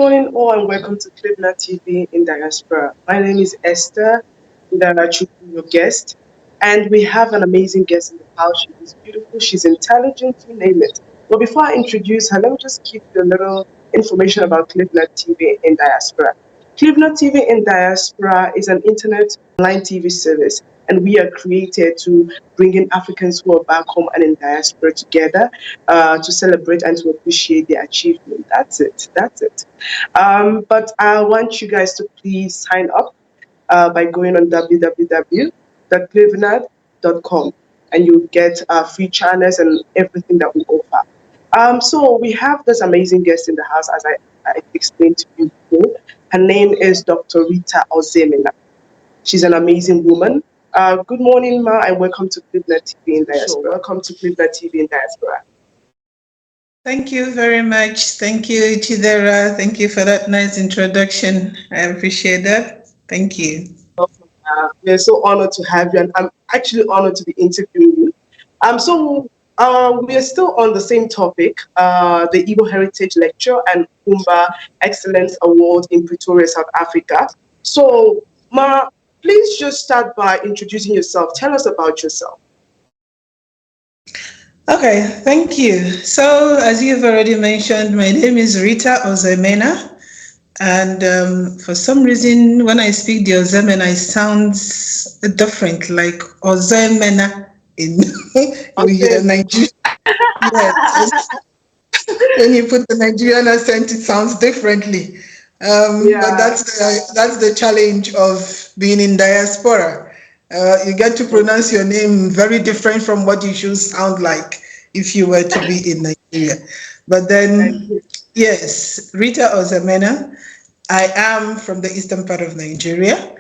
morning, all, and welcome to Clevenard TV in Diaspora. My name is Esther, and I should be your guest. And we have an amazing guest in the house. She is beautiful, she's intelligent, you name it. But before I introduce her, let me just give you a little information about Clevenard TV in Diaspora. Clevenard TV in Diaspora is an internet online TV service, and we are created to bring in Africans who are back home and in diaspora together to celebrate and to appreciate their achievement. That's it. That's it. But I want you guys to please sign up by going on www.clevenard.com, and you'll get free channels and everything that we offer. So we have this amazing guest in the house, as I explained to you before. Her name is Dr. Rita Ozoemena. She's an amazing woman. Good morning, Ma, and welcome to Clevenard TV in Diaspora. Sure. Welcome to Clevenard TV in Diaspora. Thank you very much. Thank you, Chidera. Thank you for that nice introduction. I appreciate that. Thank you. We're so honored to have you, and I'm actually honored to be interviewing you. So we are still on the same topic, the Igbo Heritage Lecture and Ugwumba Excellence Award in Pretoria, South Africa. So, Ma, please just start by introducing yourself. Tell us about yourself. Okay, thank you. So, as you've already mentioned, my name is Rita Ozoemena. And for some reason, when I speak the Ozoemena, it sounds different, like Ozoemena in Nigeria. Yes. When you put the Nigerian accent, it sounds differently. But that's the challenge of being in diaspora. You get to pronounce your name very different from what you should sound like if you were to be in Nigeria. But then, yes, Rita Ozoemena. I am from the eastern part of Nigeria.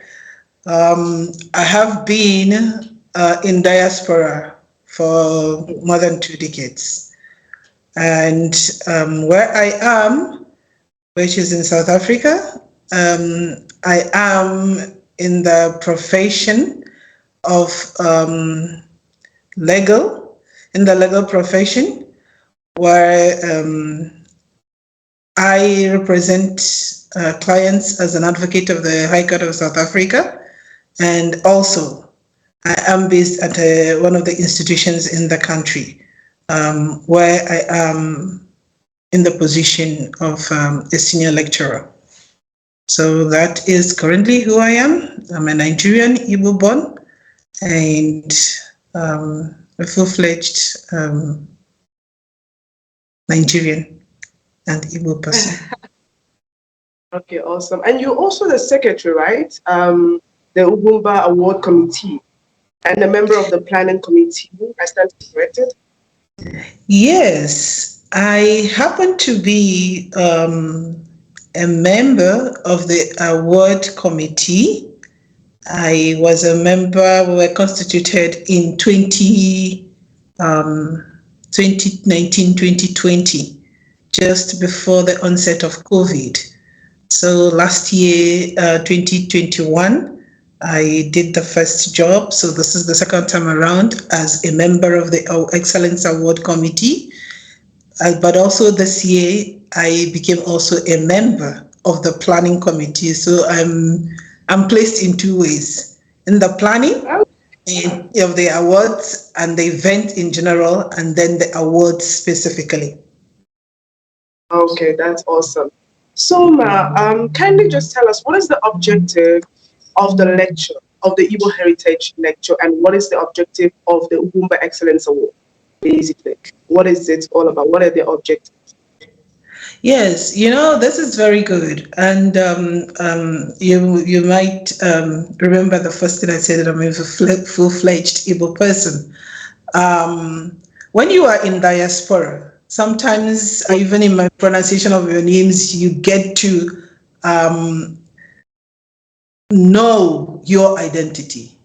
I have been in diaspora for more than 2 decades. And where I am, which is in South Africa, I am in the profession of legal profession, where I represent clients as an advocate of the High Court of South Africa, and also I am based at one of the institutions in the country, where I am in the position of a senior lecturer. So that is currently who I am. I'm a Nigerian, Igbo born, and a full-fledged Nigerian and Igbo person. Okay, awesome. And you're also the secretary, right? The Ugwumba Award Committee, and a member of the planning committee. I stand corrected? Yes, I happen to be a member of the award committee. I was a member. We were constituted in 2019, 2020, just before the onset of COVID. So last year, 2021, I did the first job. So this is the second time around as a member of the Excellence Award Committee. But also this year, I became also a member of the planning committee. So I'm placed in 2 ways: in the planning of the awards and the event in general, and then the awards specifically. Okay, that's awesome. So, Ma, kindly just tell us, what is the objective of the lecture, of the Igbo Heritage Lecture, and what is the objective of the Ugwumba Excellence Award, basically? What is it all about? What are the objectives? Yes, this is very good. And you might remember the first thing I said, that I'm a full-fledged Igbo person. When you are in diaspora, sometimes even in my pronunciation of your names, you get to know your identity.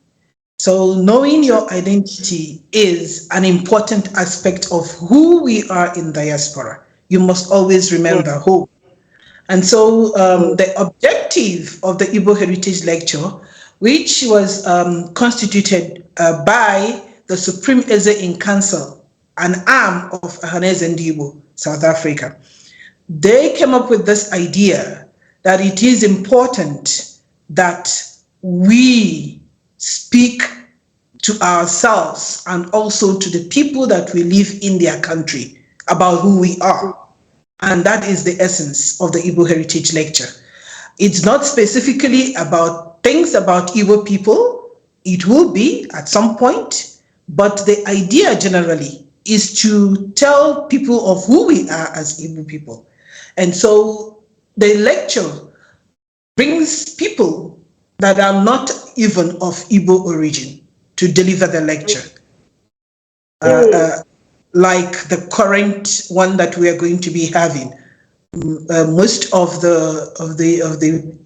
So knowing your identity is an important aspect of who we are in diaspora. You must always remember who. And so the objective of the Igbo Heritage Lecture, which was constituted by the Supreme Eze in Council, an arm of Ahaneze Igbo, South Africa. they came up with this idea that it is important that we speak to ourselves and also to the people that we live in their country about who we are. And that is the essence of the Igbo Heritage Lecture. It's not specifically about things about Igbo people. It will be at some point, but the idea generally is to tell people of who we are as Igbo people. And so the lecture brings people that are not even of Igbo origin to deliver the lecture. Like the current one that we are going to be having. Most of the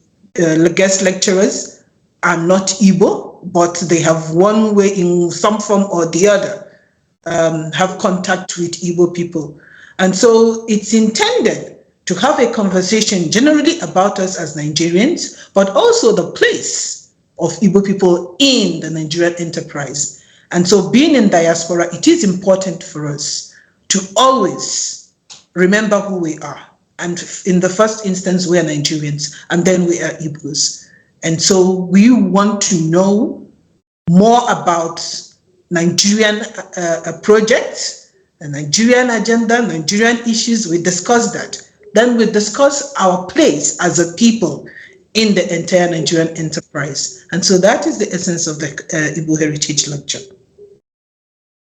guest lecturers are not Igbo, but they have one way, in some form or the other, have contact with Igbo people. And so it's intended to have a conversation generally about us as Nigerians, but also the place of Igbo people in the Nigerian enterprise. And so being in diaspora, it is important for us to always remember who we are. And in the first instance, we are Nigerians, and then we are Igbos. And so we want to know more about Nigerian projects, the Nigerian agenda, Nigerian issues. We discuss that. Then we discuss our place as a people in the entire Nigerian enterprise. And so that is the essence of the Igbo Heritage Lecture.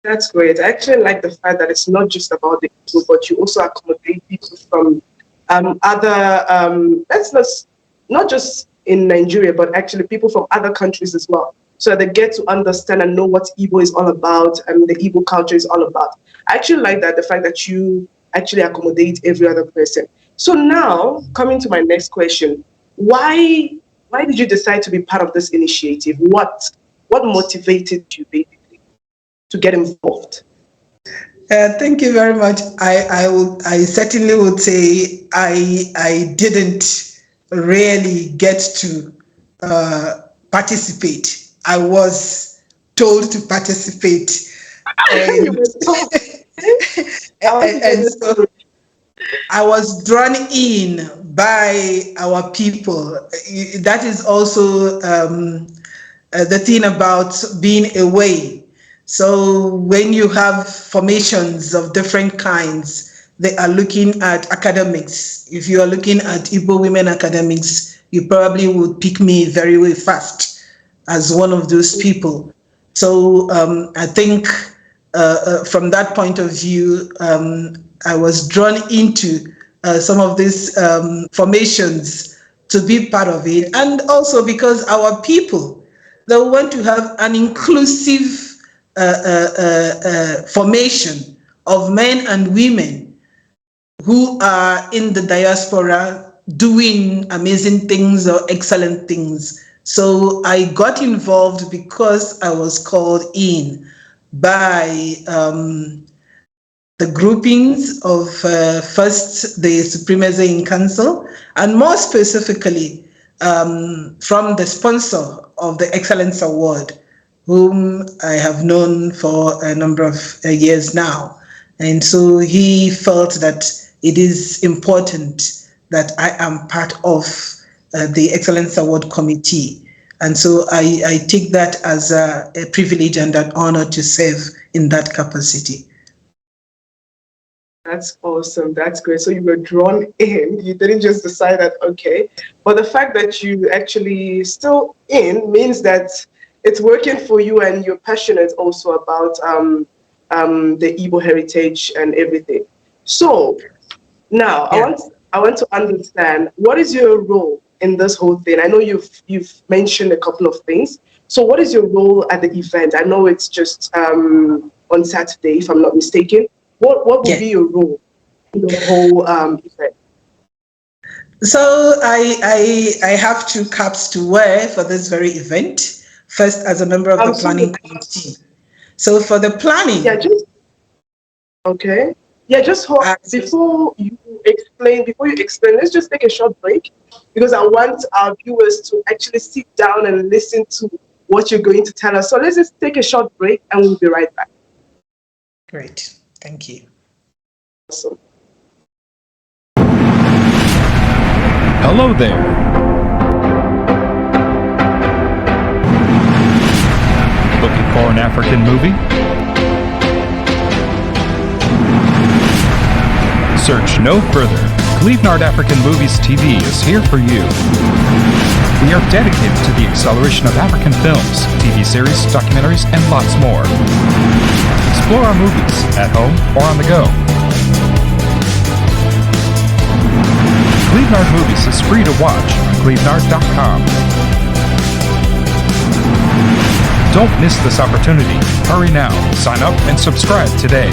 That's great. I actually like the fact that it's not just about the Igbo, but you also accommodate people from that's not just in Nigeria, but actually people from other countries as well. So they get to understand and know what Igbo is all about and the Igbo culture is all about. I actually like that, the fact that you actually accommodate every other person. So now, coming to my next question, why did you decide to be part of this initiative? What motivated you basically to get involved? Thank you very much. I certainly would say I didn't really get to participate. I was told to participate. And, and so I was drawn in by our people. That is also the thing about being away. So when you have formations of different kinds, they are looking at academics. If you are looking at Igbo women academics, you probably would pick me very fast as one of those people. So I think from that point of view, I was drawn into some of these formations to be part of it. And also because our people, they want to have an inclusive formation of men and women who are in the diaspora doing amazing things or excellent things. So I got involved because I was called in by the groupings of first the Supremacy in Council, and more specifically from the sponsor of the Excellence Award, whom I have known for a number of years now. And so he felt that it is important that I am part of the Excellence Award Committee. And so I take that as a privilege and an honor to serve in that capacity. That's awesome. That's great. So you were drawn in. You didn't just decide that, okay. But the fact that you actually still in means that it's working for you and you're passionate also about the Igbo heritage and everything. So now yeah. I want to understand, what is your role in this whole thing? I know you've mentioned a couple of things. So what is your role at the event? I know it's just on Saturday, if I'm not mistaken. What will be your role in the whole event? So I have two caps to wear for this very event. First, as a member of the planning committee. So for the planning. Yeah, just hold, before you explain, let's just take a short break, because I want our viewers to actually sit down and listen to what you're going to tell us. So let's just take a short break and we'll be right back. Great. Thank you. Awesome. Hello there. Looking for an African movie? Search no further. Clevenard African Movies TV is here for you. We are dedicated to the acceleration of African films, TV series, documentaries, and lots more. Explore our movies at home or on the go. Clevenard Movies is free to watch on Clevenard.com. Don't miss this opportunity. Hurry now. Sign up and subscribe today.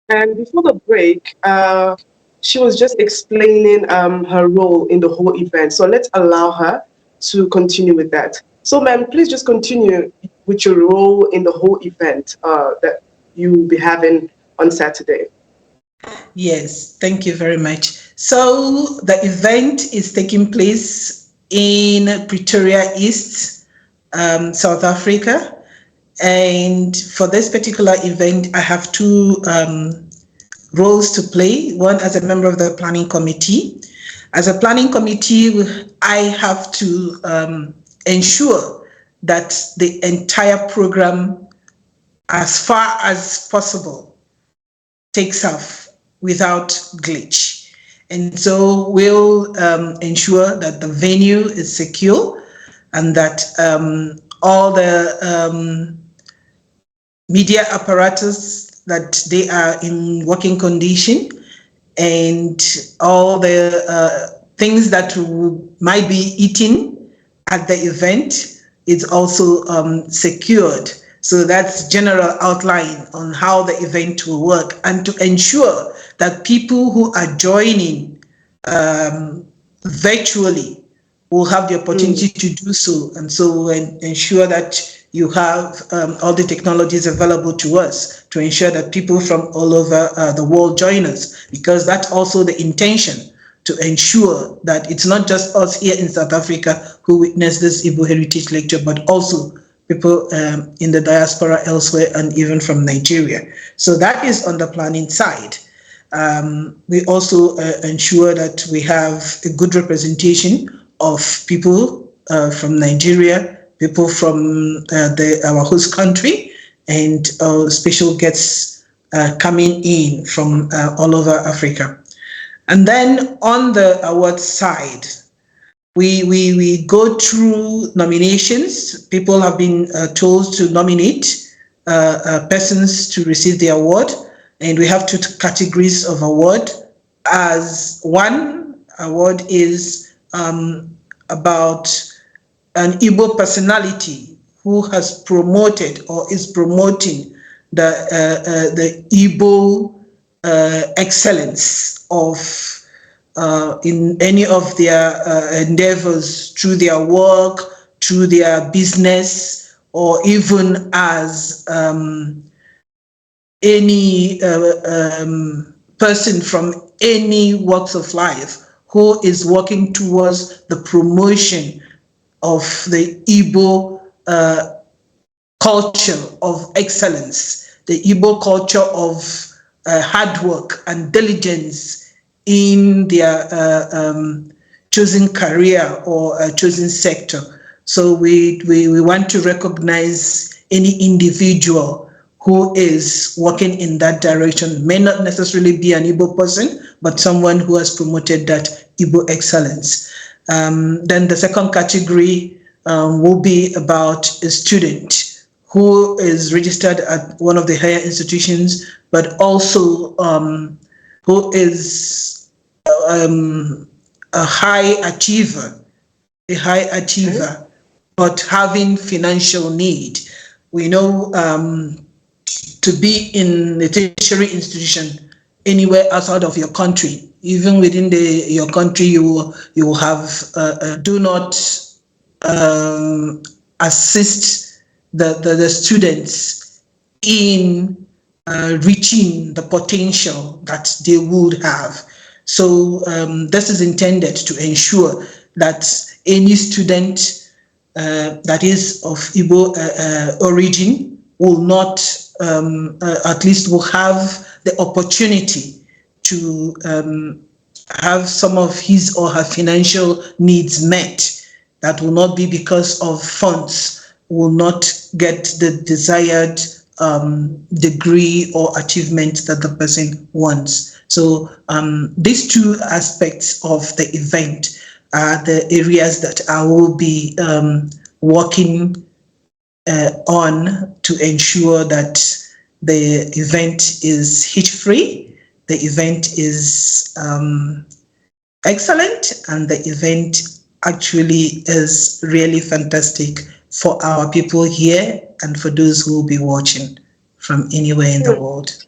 And before the break, she was just explaining her role in the whole event. So let's allow her to continue with that. So, ma'am, please just continue with your role in the whole event that you will be having on Saturday. Yes, thank you very much. So the event is taking place in Pretoria East, South Africa. And for this particular event, I have two roles to play. One as a member of the planning committee. As a planning committee, I have to ensure that the entire program, as far as possible, takes off without glitch. And so we'll ensure that the venue is secure and that all the media apparatus, that they are in working condition, and all the things that might be eaten at the event is also secured. So that's general outline on how the event will work, and to ensure that people who are joining virtually will have the opportunity to do so, and so ensure that you have all the technologies available to us to ensure that people from all over the world join us, because that's also the intention, to ensure that it's not just us here in South Africa who witness this Igbo Heritage Lecture, but also people in the diaspora elsewhere and even from Nigeria. So that is on the planning side. We also ensure that we have a good representation of people from Nigeria, people from our host country, and special guests coming in from all over Africa. And then on the award side, we go through nominations. People have been told to nominate persons to receive the award, and we have two categories of award. As one award is about an Igbo personality who has promoted or is promoting the Igbo excellence of in any of their endeavors, through their work, through their business, or even as any person from any walks of life who is working towards the promotion of the Igbo culture of excellence, the Igbo culture of hard work and diligence in their chosen career or chosen sector. So we want to recognize any individual who is working in that direction. May not necessarily be an Igbo person, but someone who has promoted that Igbo excellence. Then the second category will be about a student who is registered at one of the higher institutions, but also who is a high achiever, but having financial need. We know to be in a tertiary institution anywhere outside of your country, even within your country, you will have do not assist the students in reaching the potential that they would have. So this is intended to ensure that any student that is of Igbo origin will not at least will have the opportunity to have some of his or her financial needs met. That will not be because of funds, will not get the desired degree or achievement that the person wants. So these two aspects of the event are the areas that I will be working on to ensure that the event is hitch-free, the event is excellent, and the event actually is really fantastic for our people here and for those who will be watching from anywhere in the world.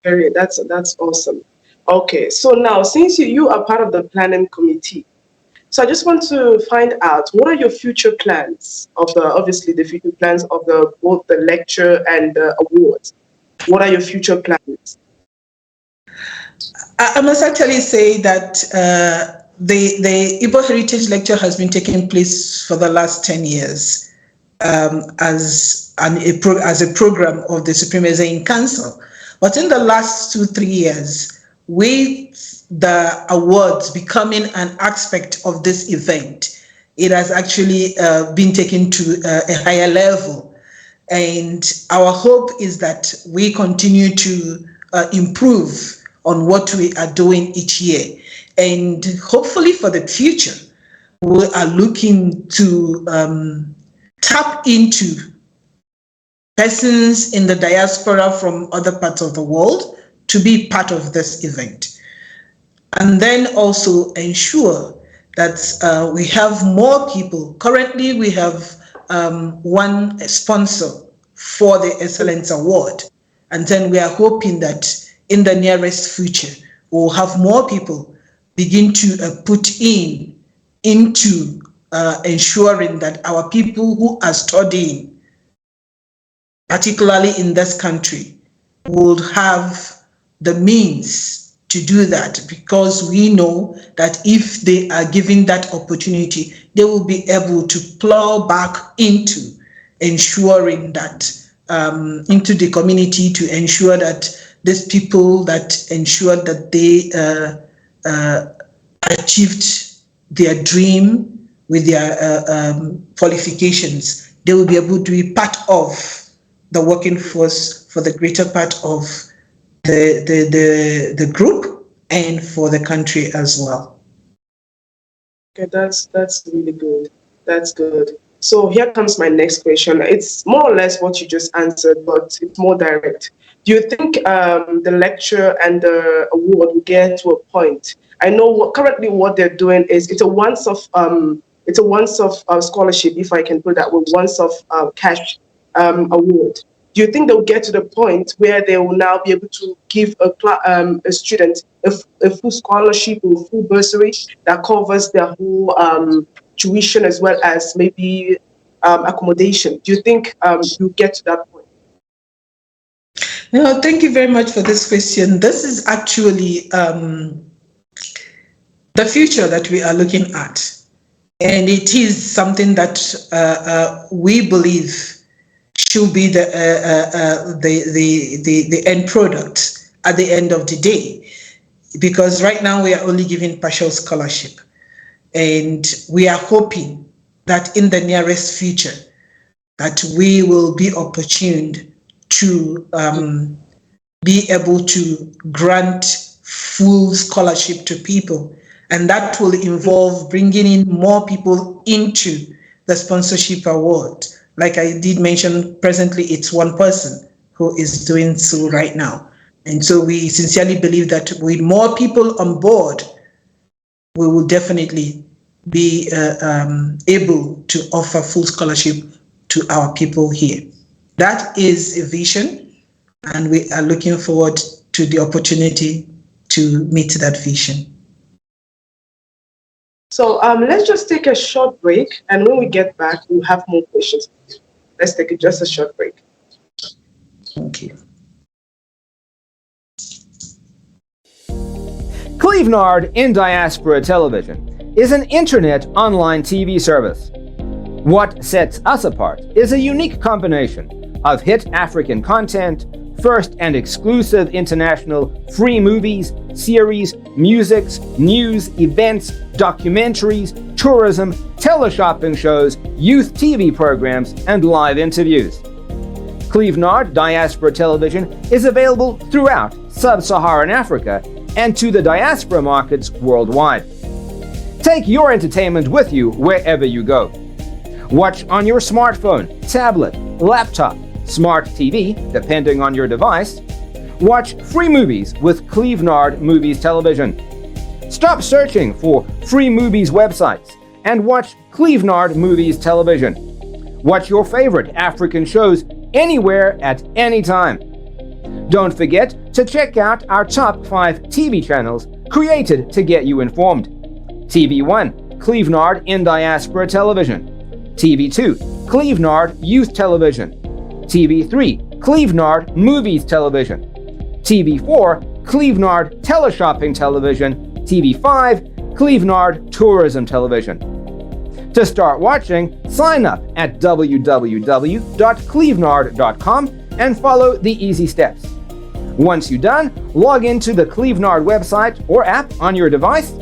That's awesome. Okay, so now since you are part of the planning committee, so I just want to find out, what are your future plans of obviously the future plans of both the lecture and the awards? What are your future plans? I must actually say that the Igbo Heritage Lecture has been taking place for the last 10 years as a program of the Supreme Executive Council. But in the last 2-3 years, with the awards becoming an aspect of this event, it has actually been taken to a higher level. And our hope is that we continue to improve on what we are doing each year. And hopefully for the future, we are looking to tap into persons in the diaspora from other parts of the world to be part of this event. And then also ensure that we have more people. Currently, we have one sponsor for the Excellence Award. And then we are hoping that in the nearest future, we'll have more people begin to put into ensuring that our people who are studying, particularly in this country, will have the means to do that, because we know that if they are given that opportunity, they will be able to plow back into ensuring that, into the community, to ensure that these people that ensure that they achieved their dream with their qualifications, they will be able to be part of the working force for the greater part of the group and for the country as well. Okay, that's really good. That's good. So here comes my next question. It's more or less what you just answered, but it's more direct. Do you think the lecture and the award will get to a point? I know currently what they're doing is it's a once-off scholarship, if I can put that with once-off cash award. Do you think they'll get to the point where they will now be able to give a student a full scholarship or full bursary that covers their whole tuition as well as maybe accommodation? Do you think you get to that point? No, thank you very much for this question. This is actually the future that we are looking at. And it is something that we believe should be the end product at the end of the day. Because right now we are only giving partial scholarship. And we are hoping that in the nearest future that we will be opportuned to be able to grant full scholarship to people. And that will involve bringing in more people into the sponsorship award. Like I did mention, presently it's one person who is doing so right now. And so we sincerely believe that with more people on board, we will definitely be able to offer full scholarship to our people here. That is a vision, and we are looking forward to the opportunity to meet that vision. So let's just take a short break, and when we get back, we'll have more questions. Let's take just a short break. Thank you. Clevenard in Diaspora Television is an internet online TV service. What sets us apart is a unique combination of hit African content, first and exclusive international free movies, series, musics, news, events, documentaries, tourism, teleshopping shows, youth TV programs, and live interviews. Clevenard Diaspora Television is available throughout sub-Saharan Africa and to the diaspora markets worldwide. Take your entertainment with you wherever you go. Watch on your smartphone, tablet, laptop, smart TV, depending on your device. Watch free movies with Clevenard Movies Television. Stop searching for free movies websites and watch Clevenard Movies Television. Watch your favorite African shows anywhere at any time. Don't forget to check out our top 5 TV channels created to get you informed. TV1, Clevenard In Diaspora Television. TV2, Clevenard Youth Television. TV3, Clevenard Movies Television. TV4, Clevenard Teleshopping Television. TV5, Clevenard Tourism Television. To start watching, sign up at www.clevenard.com and follow the easy steps. Once you're done, log into the Clevenard website or app on your device,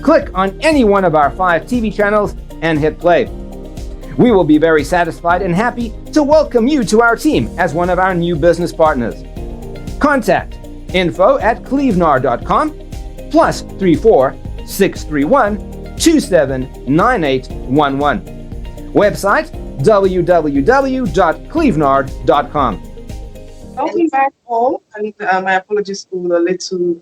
click on any one of our 5 TV channels, and hit play. We will be very satisfied and happy to welcome you to our team as one of our new business partners. Contact info@clevenard.com +34 631 279811. Website www.clevenard.com. Welcome back all, and my apologies for the little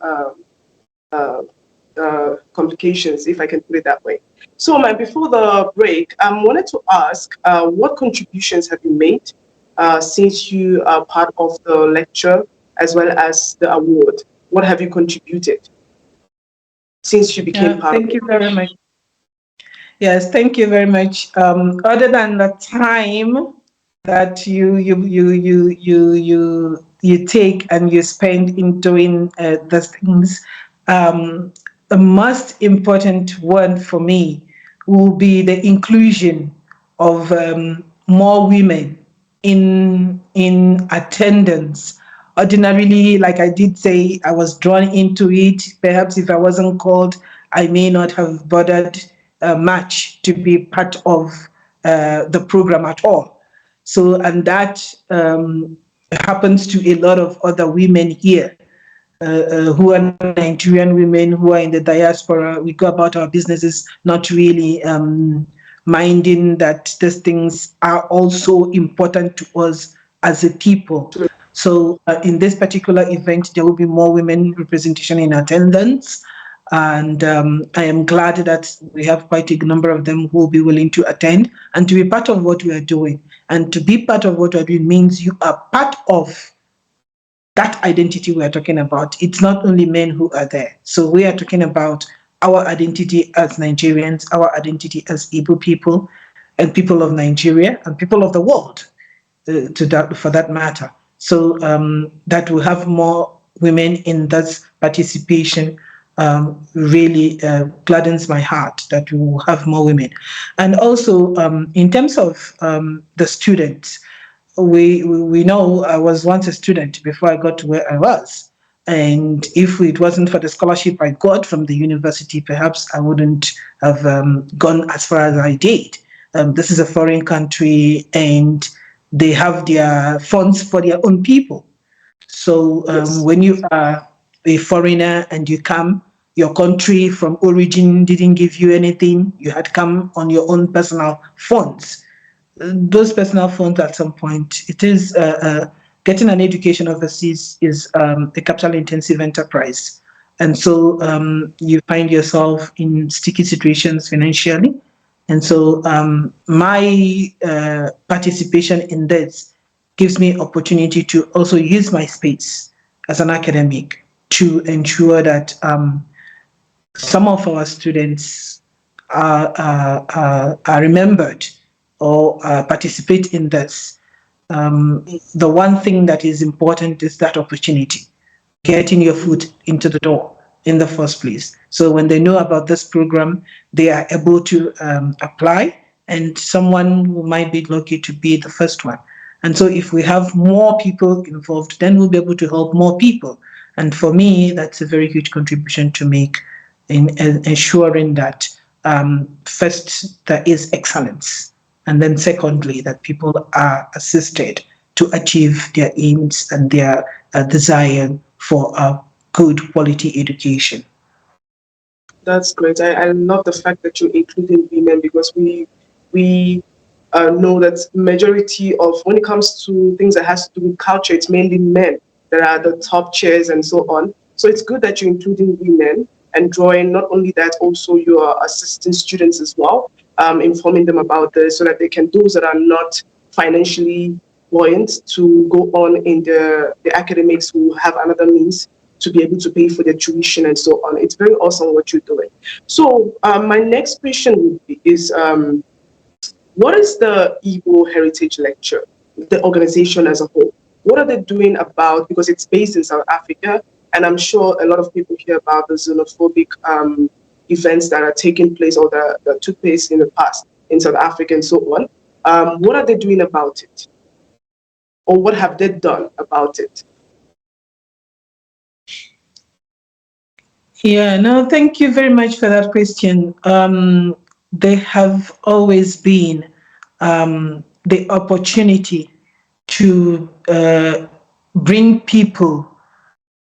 complications, if I can put it that way. So, before the break, I wanted to ask, what contributions have you made since you are part of the lecture as well as the award? What have you contributed since you became part of it? Thank you very much. Yes, thank you very much. Other than the time that you take and you spend in doing those things, the most important one for me will be the inclusion of more women in attendance. Ordinarily, like I did say, I was drawn into it. Perhaps if I wasn't called, I may not have bothered much to be part of the program at all. So, and that happens to a lot of other women here who are Nigerian women who are in the diaspora. We go about our businesses not really minding that these things are also important to us as a people. So in this particular event, there will be more women representation in attendance. And I am glad that we have quite a number of them who will be willing to attend and to be part of what we are doing. And to be part of what we are doing means you are part of that identity we are talking about. It's not only men who are there. So we are talking about our identity as Nigerians, our identity as Igbo people, and people of Nigeria, and people of the world, for that matter. So that we have more women in this participation really gladdens my heart that we will have more women. And also in terms of the students, we know I was once a student before I got to where I was. And if it wasn't for the scholarship I got from the university, perhaps I wouldn't have gone as far as I did. This is a foreign country and they have their funds for their own people. So when you are a foreigner and you come, your country from origin didn't give you anything, you had come on your own personal funds. Those personal funds at some point, it is getting an education overseas is a capital-intensive enterprise. And so you find yourself in sticky situations financially. And so my participation in this gives me opportunity to also use my space as an academic to ensure that some of our students are remembered or participate in this. The one thing that is important is that opportunity, getting your foot into the door in the first place. So when they know about this program, they are able to apply, and someone who might be lucky to be the first one. And so if we have more people involved, then we'll be able to help more people. And for me, that's a very huge contribution to make in ensuring that first, there is excellence. And then secondly, that people are assisted to achieve their aims and their desire for a good quality education. That's great. I love the fact that you're including women, because we know that majority of, when it comes to things that has to do with culture, it's mainly men that are the top chairs and so on. So it's good that you're including women and drawing, not only that, also your assistant students as well, informing them about this so that they can, those that are not financially buoyant to go on in the academics, who have another means to be able to pay for their tuition and so on. It's very awesome what you're doing. So my next question is, what is the Igbo Heritage Lecture, the organization as a whole? What are they doing about, because it's based in South Africa, and I'm sure a lot of people hear about the xenophobic events that are taking place, or that took place in the past in South Africa and so on. What are they doing about it? Or what have they done about it? Yeah, no, thank you very much for that question. There have always been the opportunity to bring people,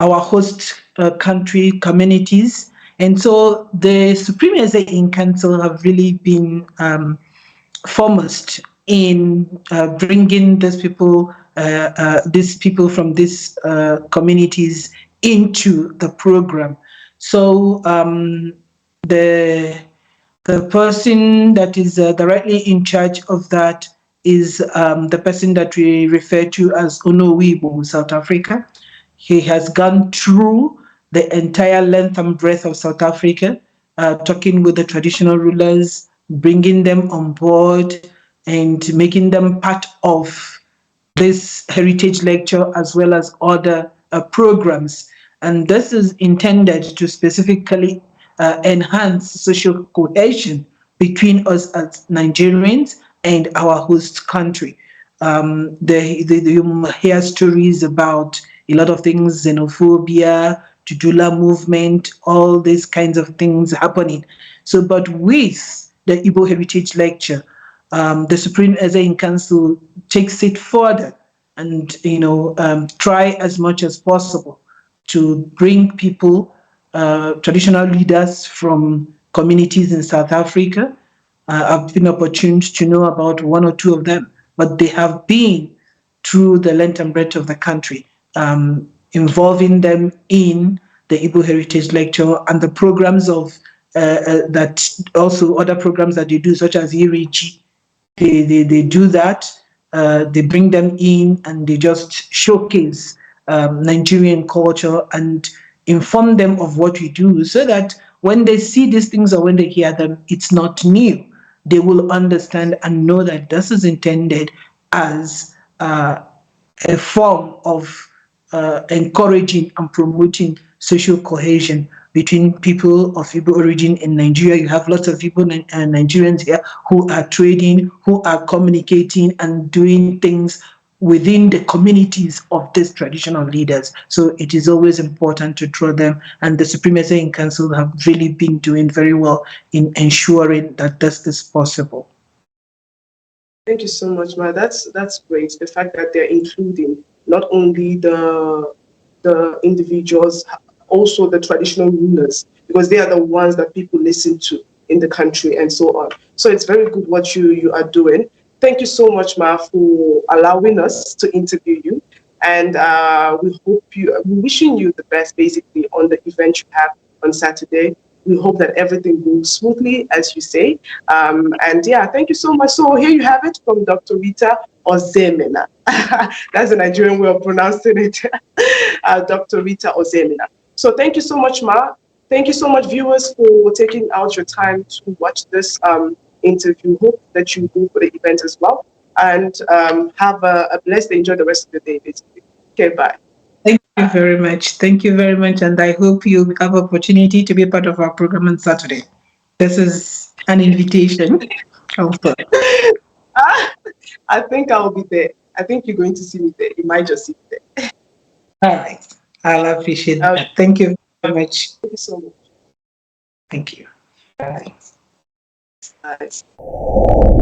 our host country communities. And so the Supremacy in Council have really been foremost in bringing these people from these communities into the program. So the person that is directly in charge of that is the person that we refer to as Ozoemena, South Africa. He has gone through the entire length and breadth of South Africa, talking with the traditional rulers, bringing them on board and making them part of this heritage lecture as well as other programs. And this is intended to specifically enhance social cohesion between us as Nigerians and our host country. You hear stories about a lot of things, xenophobia, Tudula movement, all these kinds of things happening. So, but with the Igbo Heritage Lecture, the Supreme Executive Council takes it further and try as much as possible to bring people, traditional leaders from communities in South Africa. I've been opportune to know about one or two of them, but they have been through the length and breadth of the country, involving them in the Igbo Heritage Lecture and the programs of that, also other programs that they do, such as Iriji. They do that. They bring them in and they just showcase Nigerian culture and inform them of what we do, so that when they see these things or when they hear them, it's not new. They will understand and know that this is intended as a form of encouraging and promoting social cohesion between people of Igbo origin in Nigeria. You have lots of Igbo Nigerians here who are trading, who are communicating and doing things within the communities of these traditional leaders. So it is always important to draw them, and the Supremacy in Council have really been doing very well in ensuring that this is possible. Thank you so much, Ma. That's great. The fact that they're including not only the individuals, also the traditional rulers, because they are the ones that people listen to in the country and so on. So it's very good what you are doing. Thank you so much, Ma, for allowing us to interview you. And we're wishing you the best, basically, on the event you have on Saturday. We hope that everything goes smoothly, as you say. And yeah, thank you so much. So here you have it from Dr. Rita Ozoemena. That's the Nigerian way of pronouncing it. Dr. Rita Ozoemena. So thank you so much, Ma. Thank you so much, viewers, for taking out your time to watch this interview. Hope that you go for the event as well. And have a blessed day. Enjoy the rest of the day, basically. Okay, bye. Thank you very much. Thank you very much. And I hope you have opportunity to be part of our program on Saturday. This is an invitation. I think I'll be there. I think you're going to see me there. You might just see me there. All right. I'll appreciate Okay. that. Thank you very much. Thank you so much. Thank you. Bye. Bye.